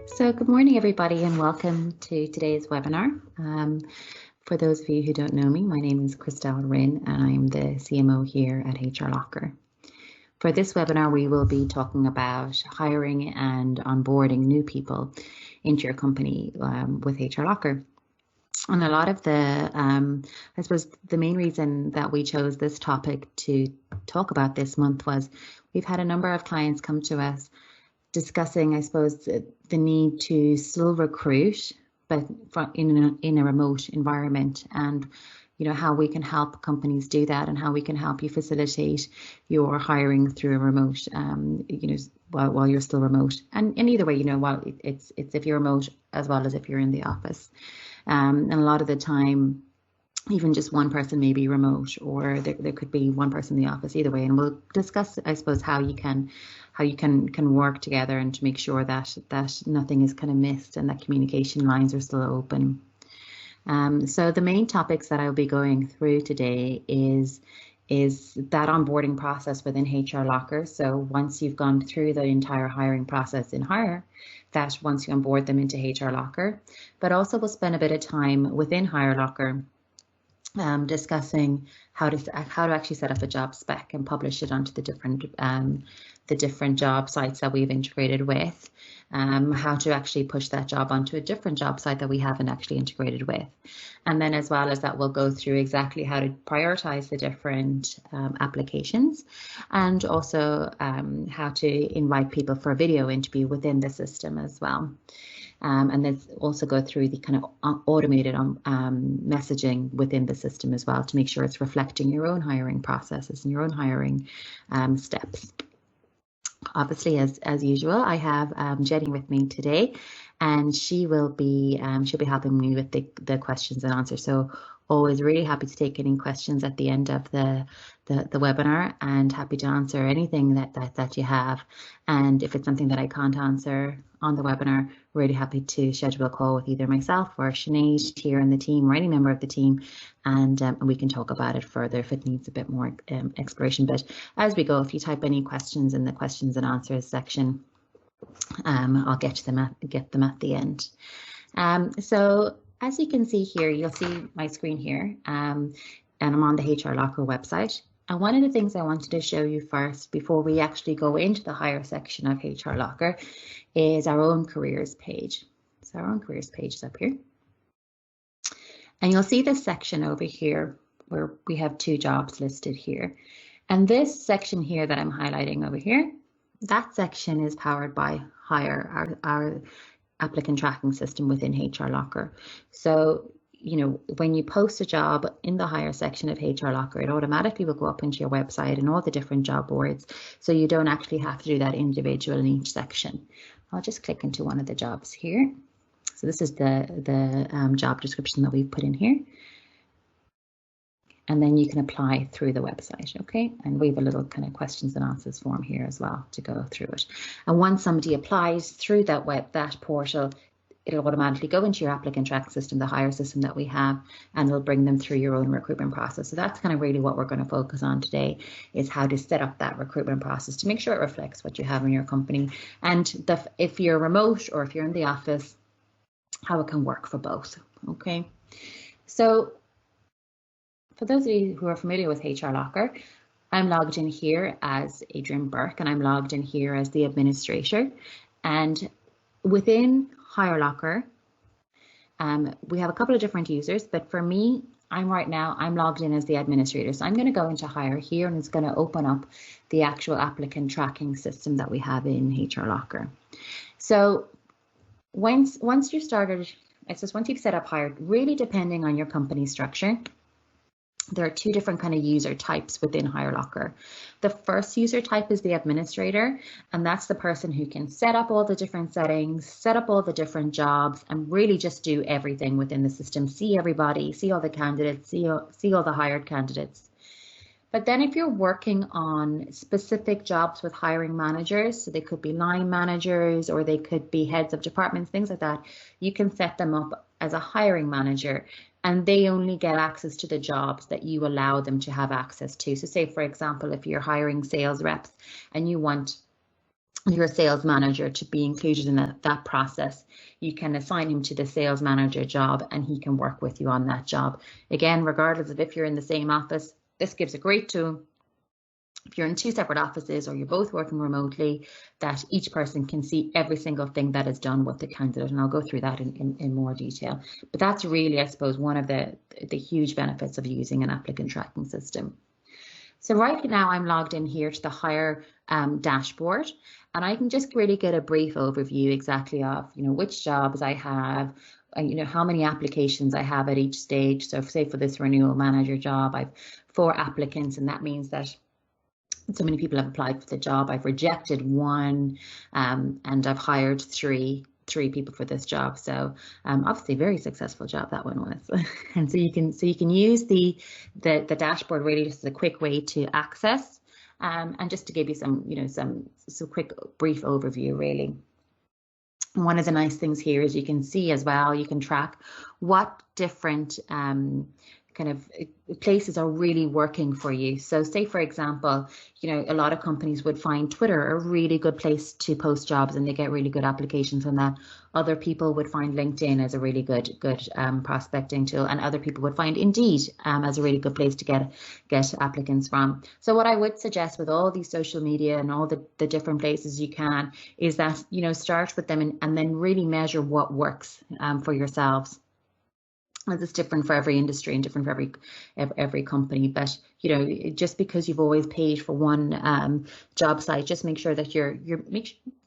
So good morning, everybody, and welcome to today's webinar. For those of you who don't know me, my name is Christelle Rinn, and I'm the CMO here at HRLocker. For this webinar, we will be talking about hiring and onboarding new people into your company with HRLocker. And a lot of the, I suppose the main reason that we chose this topic to talk about this month was we've had a number of clients come to us discussing, I suppose, the need to still recruit, but in a remote environment, and how we can help companies do that, and how we can help you facilitate your hiring through a remote, while you're still remote. And either way, while it's if you're remote as well as if you're in the office, and a lot of the time, even just one person may be remote, or there could be one person in the office. Either way, and we'll discuss, I suppose, how you can work together and to make sure that nothing is kind of missed and that communication lines are still open. So the main topics that I'll be going through today is that onboarding process within HRLocker. So once you've gone through the entire hiring process in Hire, that once you onboard them into HRLocker, but also we'll spend a bit of time within HRLocker discussing how to actually set up a job spec and publish it onto the different job sites that we've integrated with, how to actually push that job onto a different job site that we haven't actually integrated with. And then as well as that, we'll go through exactly how to prioritize the different applications, and also how to invite people for a video interview within the system as well. And then also go through the kind of automated messaging within the system as well to make sure it's reflecting your own hiring processes and your own hiring steps. Obviously, as usual, I have Jenny with me today, and she'll be helping me with the questions and answers. So always really happy to take any questions at the end of the webinar, and happy to answer anything that you have. And if it's something that I can't answer on the webinar, really happy to schedule a call with either myself or Sinead here in the team, or any member of the team, and we can talk about it further if it needs a bit more exploration. But as we go, if you type any questions in the questions and answers section, I'll get them at the end. So as you can see here, you'll see my screen here, and I'm on the HRLocker website. And one of the things I wanted to show you first, before we actually go into the hire section of HRLocker, is our own careers page. So our own careers page is up here. And you'll see this section over here where we have two jobs listed here. And this section here that I'm highlighting over here, that section is powered by Hire, our applicant tracking system within HRLocker. So, when you post a job in the Hire section of HRLocker, it automatically will go up into your website and all the different job boards. So you don't actually have to do that individual in each section. I'll just click into one of the jobs here. So this is the job description that we've put in here. And then you can apply through the website, okay? And we have a little kind of questions and answers form here as well to go through it. And once somebody applies through that portal, it'll automatically go into your applicant tracking system, the Hire system that we have, and it'll bring them through your own recruitment process. So that's kind of really what we're going to focus on today, is how to set up that recruitment process to make sure it reflects what you have in your company. And if you're remote or if you're in the office, how it can work for both, okay? So for those of you who are familiar with HRLocker, I'm logged in here as Adrian Burke, and I'm logged in here as the administrator. And within HRLocker, we have a couple of different users, but for me, I'm logged in as the administrator. So I'm going to go into Hire here, and it's going to open up the actual applicant tracking system that we have in HRLocker. So once you've started, once you've set up Hire, really depending on your company structure, there are two different kind of user types within HRLocker. The first user type is the administrator, and that's the person who can set up all the different settings, set up all the different jobs, and really just do everything within the system, see everybody, see all the candidates, see all the hired candidates. But then if you're working on specific jobs with hiring managers, so they could be line managers or they could be heads of departments, things like that, you can set them up as a hiring manager, and they only get access to the jobs that you allow them to have access to. So say, for example, if you're hiring sales reps and you want your sales manager to be included in that process. You can assign him to the sales manager job and he can work with you on that job. Again, regardless of if you're in the same office, this gives a great tool. If you're in two separate offices or you're both working remotely, that each person can see every single thing that is done with the candidate. And I'll go through that in more detail. But that's really, I suppose, one of the huge benefits of using an applicant tracking system. So right now I'm logged in here to the Hire dashboard, and I can just really get a brief overview exactly of, which jobs I have, how many applications I have at each stage. So say for this renewal manager job, I've 4 applicants, and that means that so many people have applied for the job. I've rejected 1, and I've hired 3 people for this job. So obviously a very successful job that one was. And so you can use the dashboard really just as a quick way to access, and just to give you some quick brief overview really. One of the nice things here is you can see as well, you can track what different kind of places are really working for you. So say, for example, a lot of companies would find Twitter a really good place to post jobs and they get really good applications on that. Other people would find LinkedIn as a really good prospecting tool, and other people would find Indeed as a really good place to get applicants from. So what I would suggest with all these social media and all the different places you can is that, start with them and then really measure what works for yourselves. It's different for every industry and different for every company, but just because you've always paid for one job site, just make sure that you're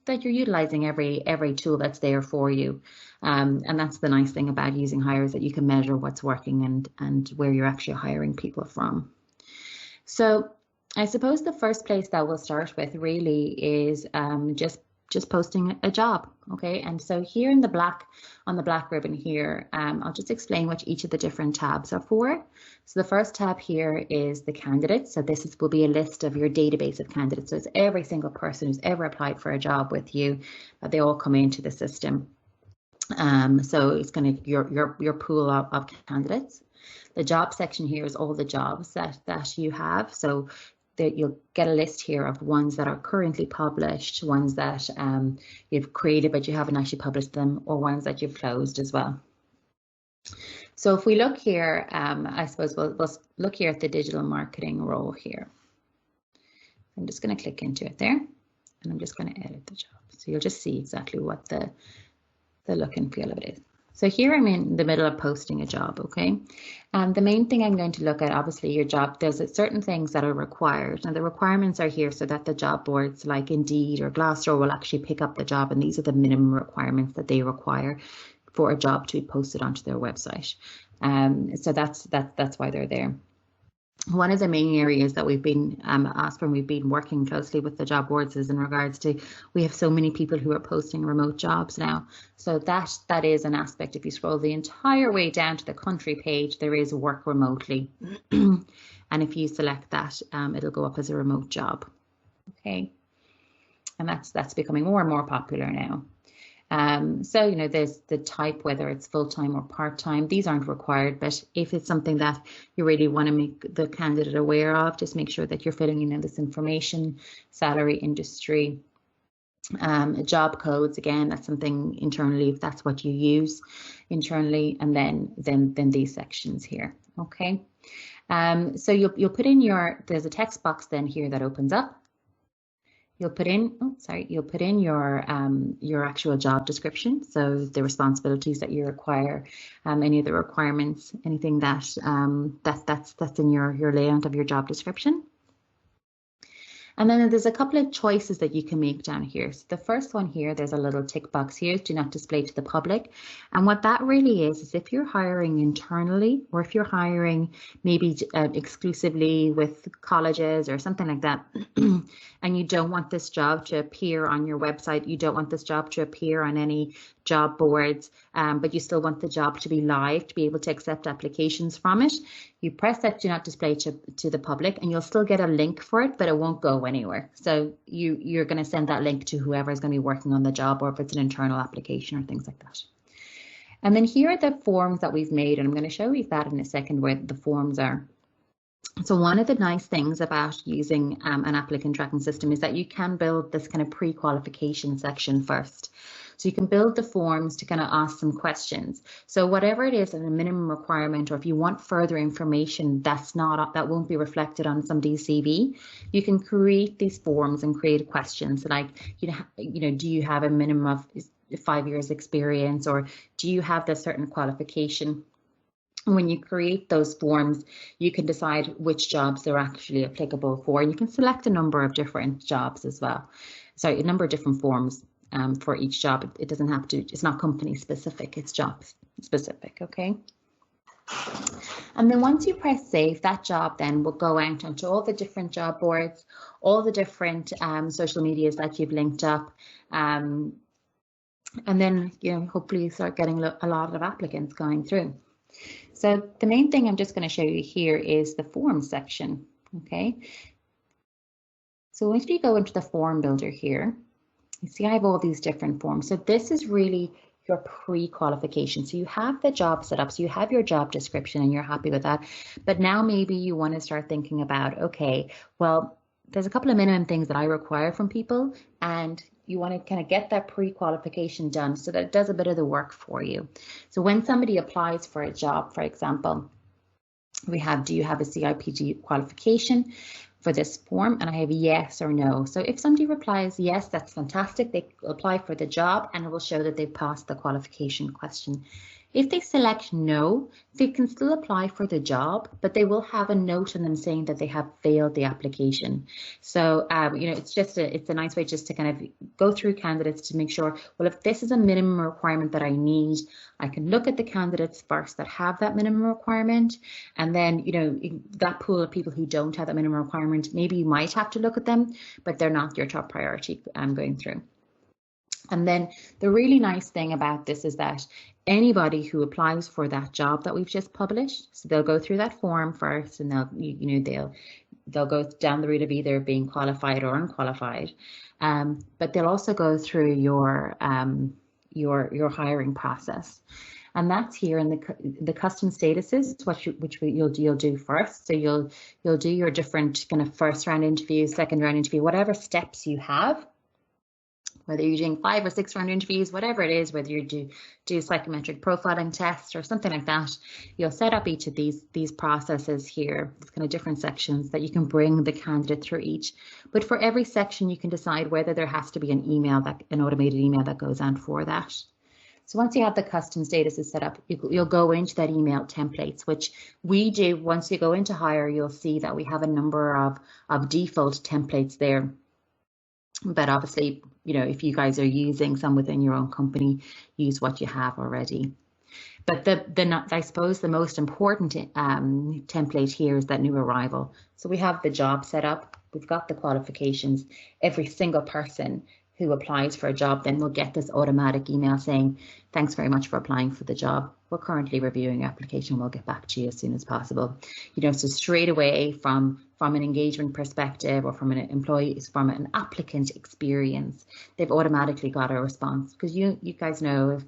utilizing every tool that's there for you, and that's the nice thing about using Hire, is that you can measure what's working and where you're actually hiring people from. So I suppose the first place that we'll start with really is just posting a job. Okay, and so here on the black ribbon here, I'll just explain what each of the different tabs are for. So the first tab here is the candidates. So this will be a list of your database of candidates. So it's every single person who's ever applied for a job with you. They all come into the system. So it's kind of your pool of candidates. The job section here is all the jobs that you have. So that you'll get a list here of ones that are currently published, ones that you've created but you haven't actually published them, or ones that you've closed as well. So if we look here, I suppose we'll look here at the digital marketing role here. I'm just going to click into it there, and I'm just going to edit the job. So you'll just see exactly what the look and feel of it is. So here I'm in the middle of posting a job, okay? And the main thing I'm going to look at, obviously your job, there's certain things that are required. And the requirements are here so that the job boards like Indeed or Glassdoor will actually pick up the job. And these are the minimum requirements that they require for a job to be posted onto their website. So that's why they're there. One of the main areas that we've been asked when we've been working closely with the job boards is in regards to, we have so many people who are posting remote jobs now. So that is an aspect. If you scroll the entire way down to the country page, there is work remotely. And if you select that, it'll go up as a remote job. Okay. And that's becoming more and more popular now. So, there's the type, whether it's full-time or part-time. These aren't required, but if it's something that you really want to make the candidate aware of, just make sure that you're filling in this information, salary, industry, job codes. Again, that's something internally, if that's what you use internally, and then these sections here. Okay. So you'll put in there's a text box then here that opens up. You'll put in, your actual job description. So the responsibilities that you require, any of the requirements, anything that's in your layout of your job description. And then there's a couple of choices that you can make down here. So the first one here, there's a little tick box here, do not display to the public. And what that really is if you're hiring internally, or if you're hiring maybe exclusively with colleges or something like that, and you don't want this job to appear on your website, you don't want this job to appear on any job boards, but you still want the job to be live, to be able to accept applications from it, you press that do not display to the public, and you'll still get a link for it, but it won't go anywhere. So you're going to send that link to whoever is going to be working on the job, or if it's an internal application or things like that. And then here are the forms that we've made, and I'm going to show you that in a second where the forms are. So one of the nice things about using an applicant tracking system is that you can build this kind of pre-qualification section first. So you can build the forms to kind of ask some questions. So whatever it is, a minimum requirement, or if you want further information that won't be reflected on somebody's CV, you can create these forms and create questions like, do you have a minimum of 5 years experience, or do you have this certain qualification? When you create those forms, you can decide which jobs they're actually applicable for, and you can select a number of different jobs as well. So a number of different forms for each job. It doesn't have to, it's not company specific, it's job specific, okay? And then once you press save, that job then will go out onto all the different job boards, all the different social medias that you've linked up. And then, hopefully you start getting a lot of applicants going through. So the main thing I'm just going to show you here is the form section, okay? So if you go into the form builder here, you see I have all these different forms. So this is really your pre-qualification. So you have the job set up, so you have your job description and you're happy with that. But now maybe you want to start thinking about, okay, well, there's a couple of minimum things that I require from people, and you want to kind of get that pre-qualification done so that it does a bit of the work for you. So when somebody applies for a job, for example, we have, do you have a CIPD qualification for this form? And I have yes or no. So if somebody replies yes, that's fantastic. They apply for the job and it will show that they've passed the qualification question. If they select no, they can still apply for the job, but they will have a note on them saying that they have failed the application. So, it's a nice way just to kind of go through candidates to make sure, well, if this is a minimum requirement that I need, I can look at the candidates first that have that minimum requirement. And then, that pool of people who don't have that minimum requirement, maybe you might have to look at them, but they're not your top priority going through. And then the really nice thing about this is that anybody who applies for that job that we've just published, so they'll go through that form first, and they'll go down the route of either being qualified or unqualified, but they'll also go through your hiring process. And that's here in the custom statuses, which you'll do first. So you'll do your different kind of first round interview, second round interview, whatever steps you have. Whether you're doing 5 or 6 round interviews, whatever it is, whether you do psychometric profiling tests or something like that, you'll set up each of these processes here. It's kind of different sections that you can bring the candidate through each. But for every section, you can decide whether there has to be an automated email that goes out for that. So once you have the custom statuses set up, you'll go into that email templates, which we do. Once you go into Hire, you'll see that we have a number of default templates there. But obviously, if you guys are using some within your own company, use what you have already. But I suppose the most important template here is that new arrival. So we have the job set up, we've got the qualifications. Every single person who applies for a job then will get this automatic email saying, thanks very much for applying for the job. We're currently reviewing your application. We'll get back to you as soon as possible. So straight away from an engagement perspective, or from an employee, from an applicant experience, they've automatically got a response. Because you guys know,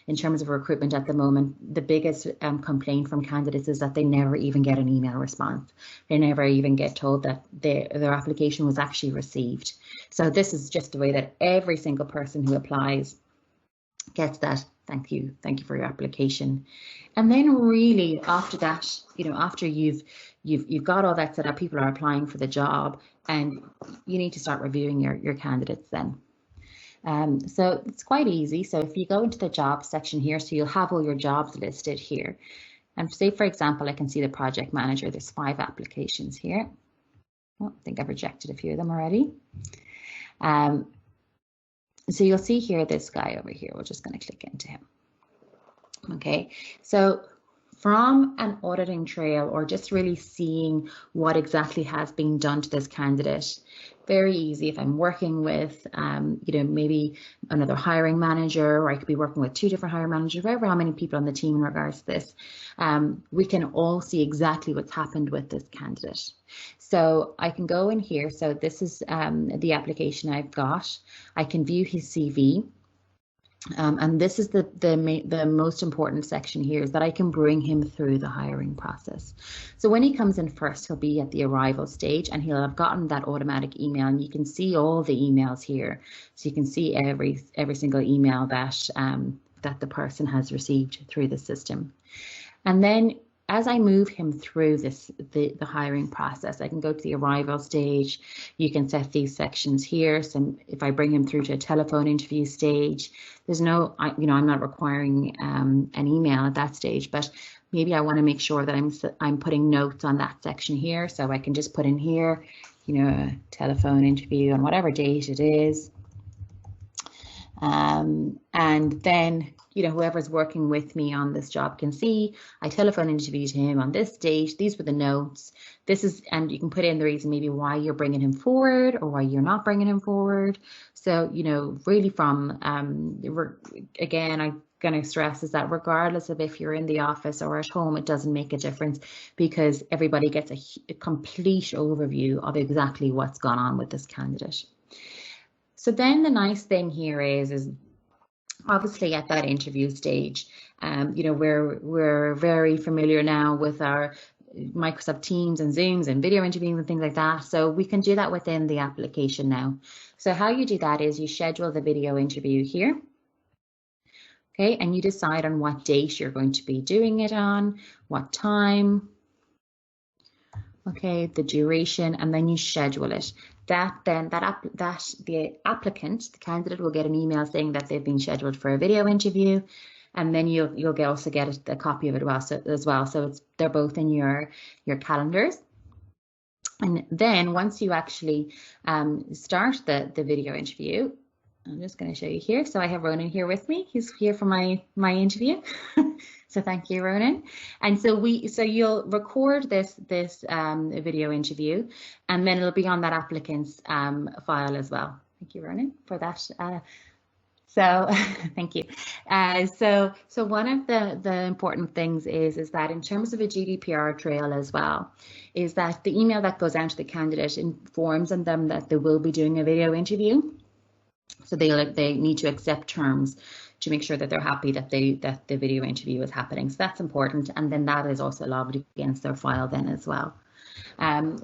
in terms of recruitment at the moment, the biggest complaint from candidates is that they never even get an email response. They never even get told that their application was actually received. So this is just the way that every single person who applies gets that. Thank you for your application. And then really after that, after you've got all that set up, people are applying for the job, and you need to start reviewing your candidates then. So it's quite easy. So if you go into the job section here, so you'll have all your jobs listed here. And say, for example, I can see the project manager. There's 5 applications here. Oh, I think I've rejected a few of them already. So you'll see here this guy over here. We're just going to click into him. Okay, so from an auditing trail, or just really seeing what exactly has been done to this candidate, very easy. If I'm working with, maybe another hiring manager, or I could be working with 2 different hiring managers, whatever, how many people on the team in regards to this, we can all see exactly what's happened with this candidate. So I can go in here. So this is the application I've got. I can view his CV. And this is the most important section here, is that I can bring him through the hiring process. So when he comes in first, he'll be at the arrival stage and he'll have gotten that automatic email, and you can see all the emails here. So you can see every single email that that the person has received through the system. And then as I move him through the hiring process, I can go to the arrival stage. You can set these sections here. So if I bring him through to a telephone interview stage, there's no, I'm not requiring an email at that stage, but maybe I want to make sure that I'm putting notes on that section here. So I can just put in here, a telephone interview on whatever date it is. And then, whoever's working with me on this job can see I telephone interviewed him on this date. These were the notes. And you can put in the reason maybe why you're bringing him forward or why you're not bringing him forward. So, really from, again, I'm going to stress is that regardless of if you're in the office or at home, it doesn't make a difference, because everybody gets a complete overview of exactly what's gone on with this candidate. So then the nice thing here is obviously at that interview stage, we're very familiar now with our Microsoft Teams and Zooms and video interviews and things like that. So we can do that within the application now. So how you do that is you schedule the video interview here. Okay, and you decide on what date you're going to be doing it on, what time. Okay, the duration, and then you schedule it. The applicant, the candidate, will get an email saying that they've been scheduled for a video interview, and then you'll also get a copy of it as well. So they're both in your calendars. And then once you actually start the video interview, I'm just going to show you here. So I have Ronan here with me. He's here for my interview. So thank you, Ronan. And so you'll record this video interview, and then it'll be on that applicant's file as well. Thank you, Ronan, for that. So thank you. So one of the important things is that in terms of a GDPR trail as well, is that the email that goes out to the candidate informs them that they will be doing a video interview. So they need to accept terms to make sure that they're happy that the video interview is happening. So that's important, and then that is also logged against their file then as well.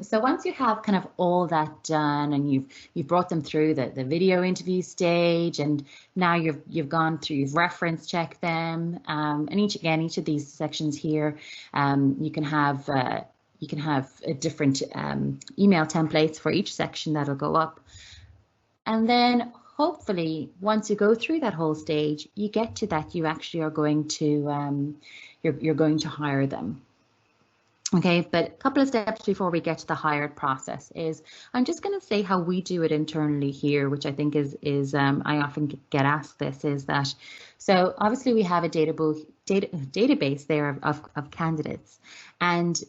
So once you have kind of all that done, and you've brought them through the video interview stage, and now you've gone through, you've reference checked them, and each of these sections here, you can have different email templates for each section that'll go up, and then hopefully, once you go through that whole stage, you get to that you actually are going to you're going to hire them. Okay, but a couple of steps before we get to the hired process is I'm just going to say how we do it internally here, which I think is I often get asked this, is that so obviously we have a database there of candidates, and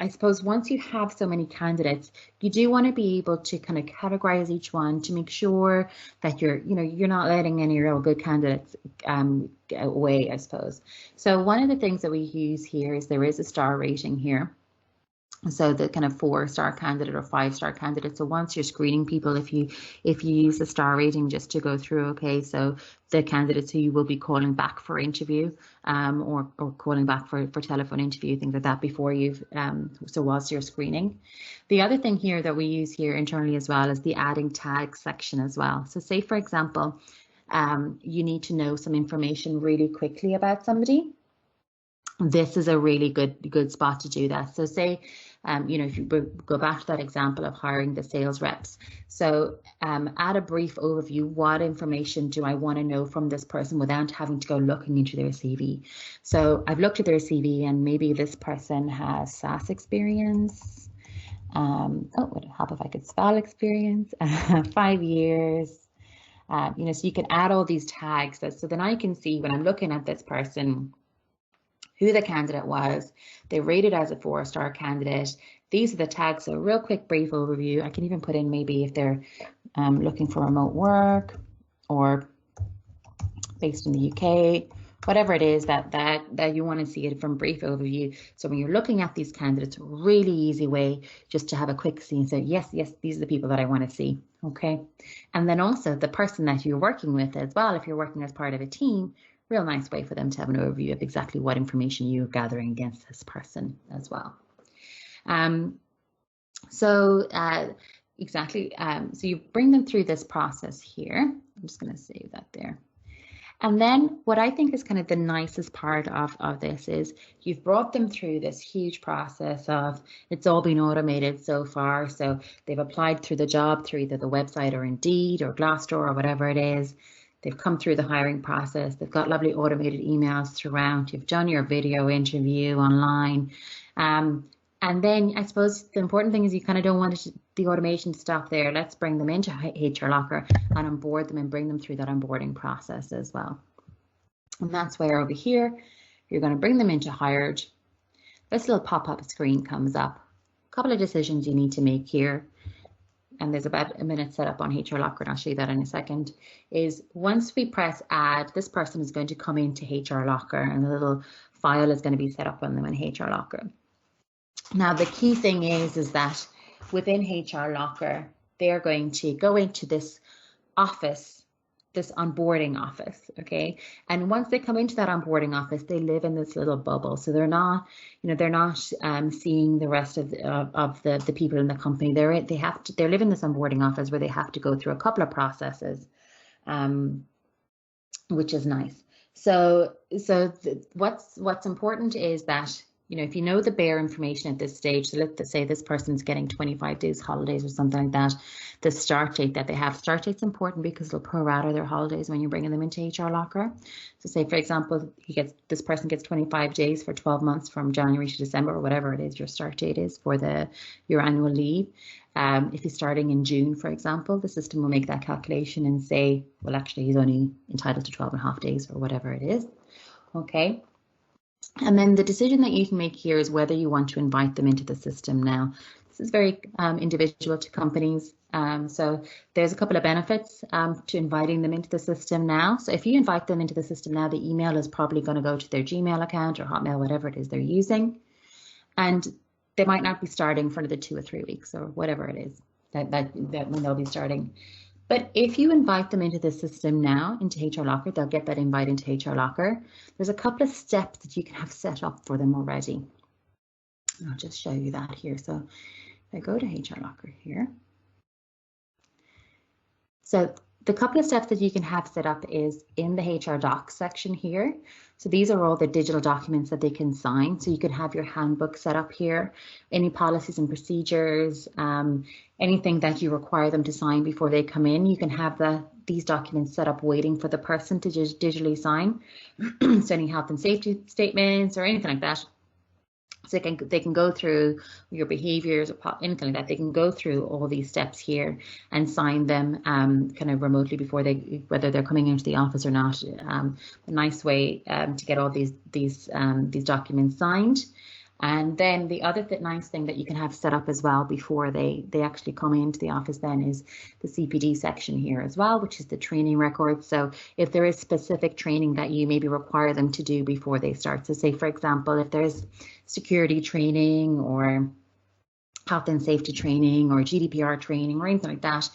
I suppose once you have so many candidates, you do want to be able to kind of categorize each one to make sure that you're not letting any real good candidates away, I suppose. So one of the things that we use here is there is a star rating here. So the kind of 4-star candidate or 5-star candidate. So once you're screening people, if you use the star rating just to go through, okay, so the candidates who you will be calling back for interview, or calling back for telephone interview, things like that before you've so whilst you're screening. The other thing here that we use here internally as well is the adding tags section as well. So say for example, you need to know some information really quickly about somebody. This is a really good spot to do that. So say, if you go back to that example of hiring the sales reps. So add a brief overview. What information do I want to know from this person without having to go looking into their CV? So I've looked at their CV, and maybe this person has SaaS experience. Would it help if I could spell experience? 5 years. So you can add all these tags. So then I can see when I'm looking at this person, who the candidate was, they rated as a 4-star candidate. These are the tags, so a real quick brief overview. I can even put in maybe if they're looking for remote work or based in the UK whatever it is that you want to see it from brief overview. So when you're looking at these candidates, really easy way just to have a quick see and say, yes, these are the people that I want to see. Okay. And then also the person that you're working with as well, if you're working as part of a team, real nice way for them to have an overview of exactly what information you're gathering against this person as well. So you bring them through this process here. I'm just going to save that there. And then what I think is kind of the nicest part of this is you've brought them through this huge process of, it's all been automated so far. So they've applied through the job through either the website or Indeed or Glassdoor or whatever it is. They've come through the hiring process. They've got lovely automated emails throughout. You've done your video interview online. And then I suppose the important thing is you kind of don't want the automation to stop there. Let's bring them into HRLocker and onboard them and bring them through that onboarding process as well. And that's where over here, you're going to bring them into hired. This little pop-up screen comes up. A couple of decisions you need to make here. And there's about a minute set up on HRLocker, and I'll show you that in a second, is once we press add, this person is going to come into HRLocker and the little file is going to be set up on them in HRLocker. Now, the key thing is that within HRLocker, they're going to go into this office, this onboarding office, okay? And once they come into that onboarding office, they live in this little bubble. So they're not, seeing the rest of the people in the company. They're living in this onboarding office where they have to go through a couple of processes, which is nice. So what's important is that, if you know the bare information at this stage, so let's say this person's getting 25 days holidays or something like that, the start date that they have. Start date's important because it'll prorata their holidays when you're bringing them into HRLocker. So say, for example, this person gets 25 days for 12 months from January to December or whatever it is your start date is for your annual leave. If he's starting in June, for example, the system will make that calculation and say, well, actually, he's only entitled to 12.5 days or whatever it is. Okay. And then the decision that you can make here is whether you want to invite them into the system now. This is very individual to companies. So there's a couple of benefits to inviting them into the system now. So if you invite them into the system now, the email is probably going to go to their Gmail account or Hotmail, whatever it is they're using. And they might not be starting for another 2 or 3 weeks or whatever it is that when they'll be starting. But if you invite them into the system now, into HRLocker, they'll get that invite into HRLocker. There's a couple of steps that you can have set up for them already. I'll just show you that here. So if I go to HRLocker here. So the couple of steps that you can have set up is in the HR Docs section here. So these are all the digital documents that they can sign. So you could have your handbook set up here, any policies and procedures, anything that you require them to sign before they come in. You can have these documents set up waiting for the person to just digitally sign. So any health and safety statements or anything like that. So they can go through your behaviors or anything like that. They can go through all these steps here and sign them kind of remotely before whether they're coming into the office or not. A nice way to get all these documents signed. And then the other nice thing that you can have set up as well before they actually come into the office then is the CPD section here as well, which is the training record. So if there is specific training that you maybe require them to do before they start, so say, for example, if there's security training or health and safety training or GDPR training or anything like that,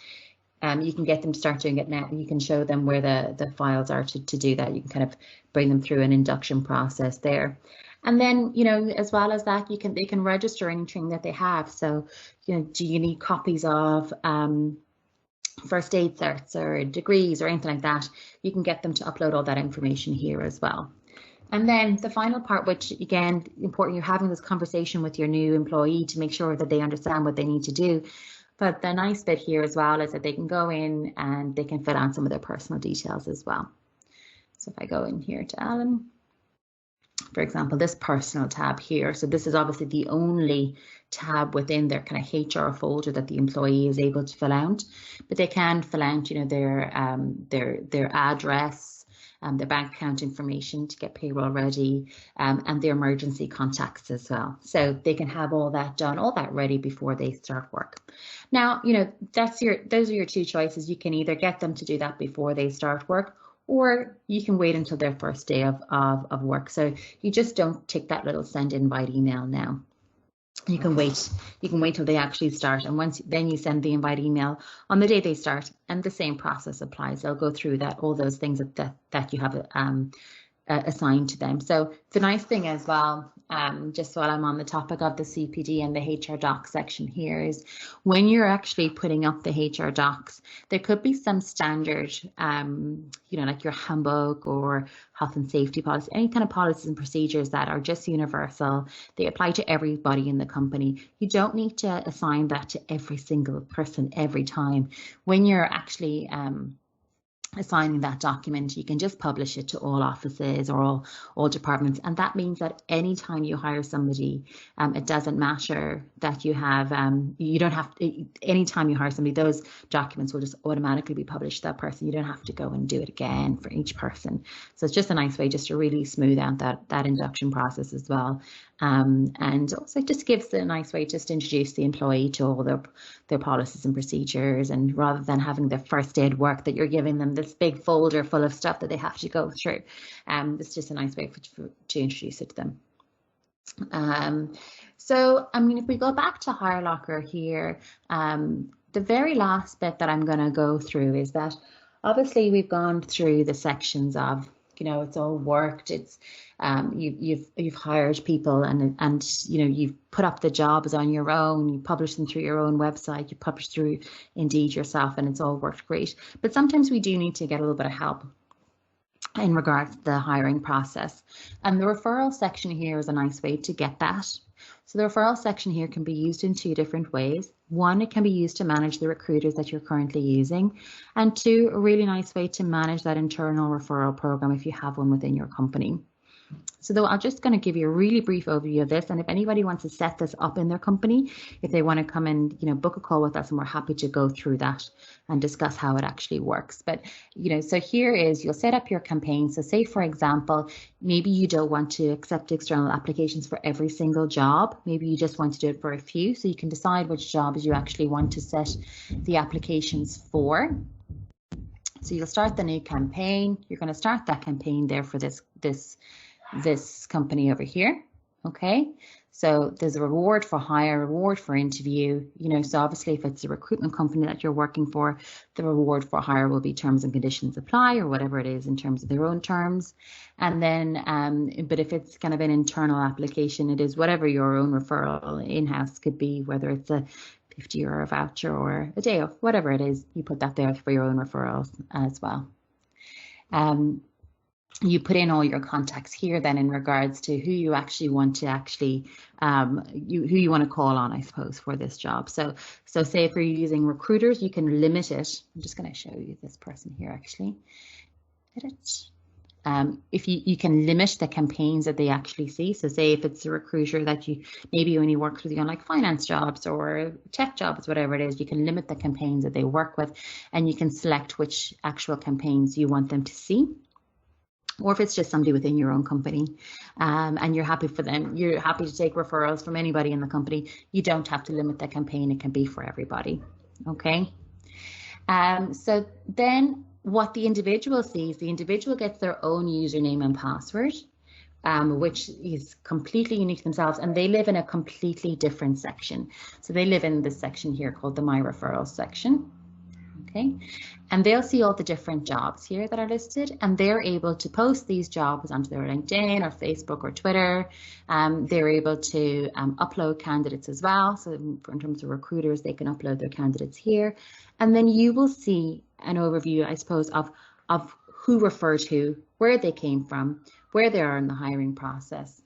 you can get them to start doing it now. You can show them where the files are to do that. You can kind of bring them through an induction process there. And then, as well as that, they can register anything that they have. So, do you need copies of first aid certs or degrees or anything like that? You can get them to upload all that information here as well. And then the final part, which again, important, you're having this conversation with your new employee to make sure that they understand what they need to do. But the nice bit here as well is that they can go in and they can fill out some of their personal details as well. So if I go in here to Alan, for example, this personal tab here. So this is obviously the only tab within their kind of HR folder that the employee is able to fill out, but they can fill out, their address, their bank account information to get payroll ready, and their emergency contacts as well. So they can have all that done, all that ready before they start work. Now, those are your two choices. You can either get them to do that before they start work, or you can wait until their first day of work. So you just don't tick that little send invite email now. You can wait till they actually start, and then you send the invite email on the day they start, and the same process applies. They'll go through all those things that you have assigned to them. So the nice thing as well, just while I'm on the topic of the CPD and the HR docs section here, is when you're actually putting up the HR docs, there could be some standard, like your handbook or health and safety policy, any kind of policies and procedures that are just universal. They apply to everybody in the company. You don't need to assign that to every single person every time. When you're actually assigning that document, you can just publish it to all offices or all departments, and that means that anytime you hire somebody, it doesn't matter that you have you don't have to, anytime you hire somebody, those documents will just automatically be published to that person. You don't have to go and do it again for each person. So it's just a nice way just to really smooth out that induction process as well. And also just gives a nice way just to introduce the employee to all their policies and procedures, and rather than having their first day at work that you're giving them this big folder full of stuff that they have to go through, it's just a nice way to introduce it to them. So I mean, if we go back to HRLocker here, the very last bit that I'm going to go through is that obviously we've gone through the sections of, it's all worked. It's you've hired people, and you've put up the jobs on your own. You publish them through your own website. You publish through Indeed yourself, and it's all worked great. But sometimes we do need to get a little bit of help in regards to the hiring process, and the referral section here is a nice way to get that. So the referral section here can be used in two different ways. One, it can be used to manage the recruiters that you're currently using, and two, a really nice way to manage that internal referral program if you have one within your company. So though I'm just going to give you a really brief overview of this, and if anybody wants to set this up in their company, if they want to come and book a call with us, and we're happy to go through that and discuss how it actually works. But so here is, you'll set up your campaign. So say for example, maybe you don't want to accept external applications for every single job. Maybe you just want to do it for a few, so you can decide which jobs you actually want to set the applications for. So you'll start the new campaign. You're going to start that campaign there for this company over here. Okay, so there's a reward for hire, reward for interview. So obviously if it's a recruitment company that you're working for, the reward for hire will be terms and conditions apply, or whatever it is in terms of their own terms. And then but if it's kind of an internal application, it is whatever your own referral in-house could be, whether it's a €50 voucher or a day off, whatever it is, you put that there for your own referrals as well. You put in all your contacts here then in regards to who you actually want to who you want to call on, I suppose, for this job. So say if you're using recruiters, you can limit it. I'm just going to show you this person here actually. Edit. If you can limit the campaigns that they actually see. So say if it's a recruiter that you maybe only works with you on like finance jobs or tech jobs, whatever it is, you can limit the campaigns that they work with, and you can select which actual campaigns you want them to see. Or if it's just somebody within your own company, and you're happy for them, you're happy to take referrals from anybody in the company, you don't have to limit the campaign. It can be for everybody. Okay. So then what the individual sees, the individual gets their own username and password, which is completely unique to themselves, and they live in a completely different section. So they live in this section here called the My Referrals section. Okay, and they'll see all the different jobs here that are listed, and they're able to post these jobs onto their LinkedIn or Facebook or Twitter. They're able to upload candidates as well. So in terms of recruiters, they can upload their candidates here, and then you will see an overview, I suppose, of who referred who, where they came from, where they are in the hiring process.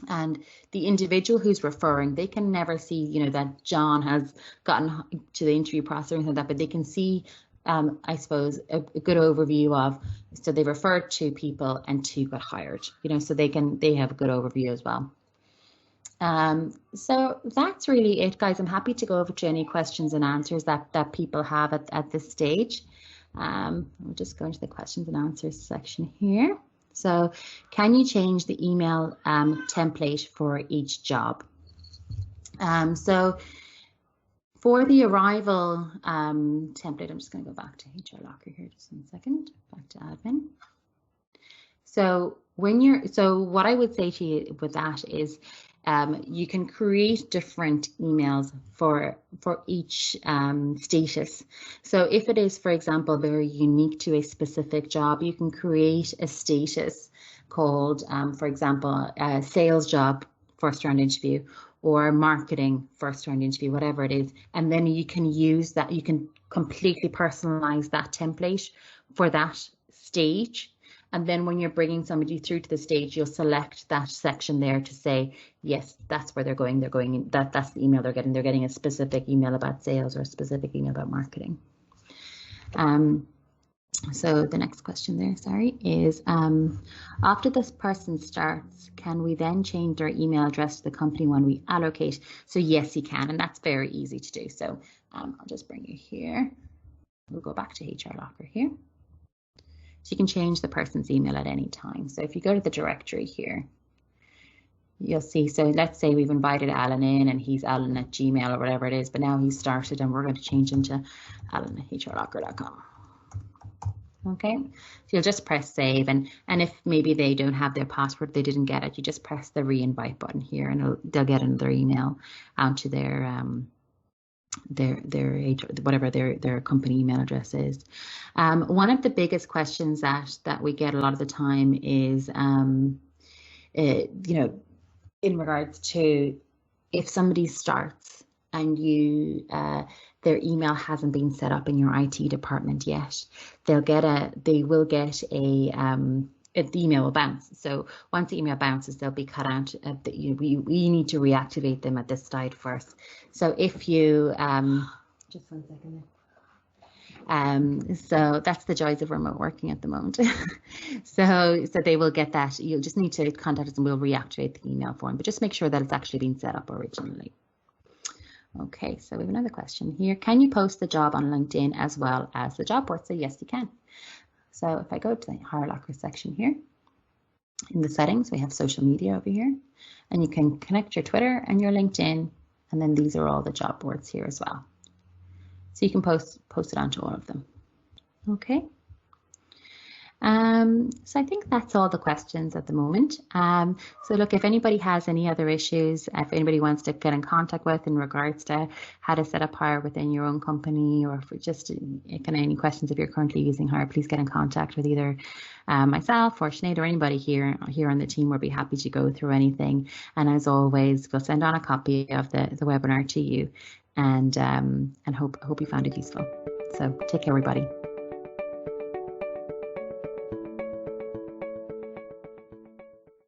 And the individual who's referring, they can never see, that John has gotten to the interview process or anything like that, but they can see, I suppose, a good overview of, so they referred to people and two got hired, so they have a good overview as well. So that's really it, guys. I'm happy to go over to any questions and answers that people have at this stage. We'll just go into the questions and answers section here. So can you change the email template for each job? So For the arrival template, I'm just going to go back to HRLocker here just 1 second, back to admin. So what I would say to you with that is you can create different emails for each status. So if it is, for example, very unique to a specific job, you can create a status called, for example, a sales job first round interview, or marketing first round interview, whatever it is. And then you can use that, you can completely personalize that template for that stage. And then when you're bringing somebody through to the stage, you'll select that section there to say, yes, that's where they're going. They're going in, that's the email they're getting. They're getting a specific email about sales or a specific email about marketing. So the next question there, sorry, is after this person starts, can we then change their email address to the company one we allocate? So yes, you can, and that's very easy to do. So I'll just bring you here. We'll go back to HRLocker here. So you can change the person's email at any time. So if you go to the directory here, you'll see, so let's say we've invited Alan in and he's Alan at Gmail or whatever it is, but now he's started and we're going to change him to Alan at HRLocker.com. Okay, so you'll just press save, and if maybe they don't have their password, they didn't get it, you just press the re-invite button here and they'll get another email out to their whatever their company email address is. One of the biggest questions that we get a lot of the time is you know, in regards to if somebody starts and you their email hasn't been set up in your IT department yet, they will get the email will bounce. So once the email bounces, they'll be cut out. We need to reactivate them at this side first. So if you just 1 second. So that's the joys of remote working at the moment. so they will get that. You'll just need to contact us and we'll reactivate the email for them, but just make sure that it's actually been set up originally. Okay, so we have another question here. Can you post the job on LinkedIn as well as the job board? So yes, you can. So if I go to the HRLocker section here, in the settings, we have social media over here, and you can connect your Twitter and your LinkedIn, and then these are all the job boards here as well. So you can post it onto all of them. Okay. So I think that's all the questions at the moment. So look, if anybody has any other issues, if anybody wants to get in contact with in regards to how to set up hire within your own company, or for just kind of any questions if you're currently using hire, please get in contact with either myself or Sinead or anybody here on the team. We'll be happy to go through anything. And as always, we'll send on a copy of the webinar to you, and hope you found it useful. So take care, everybody.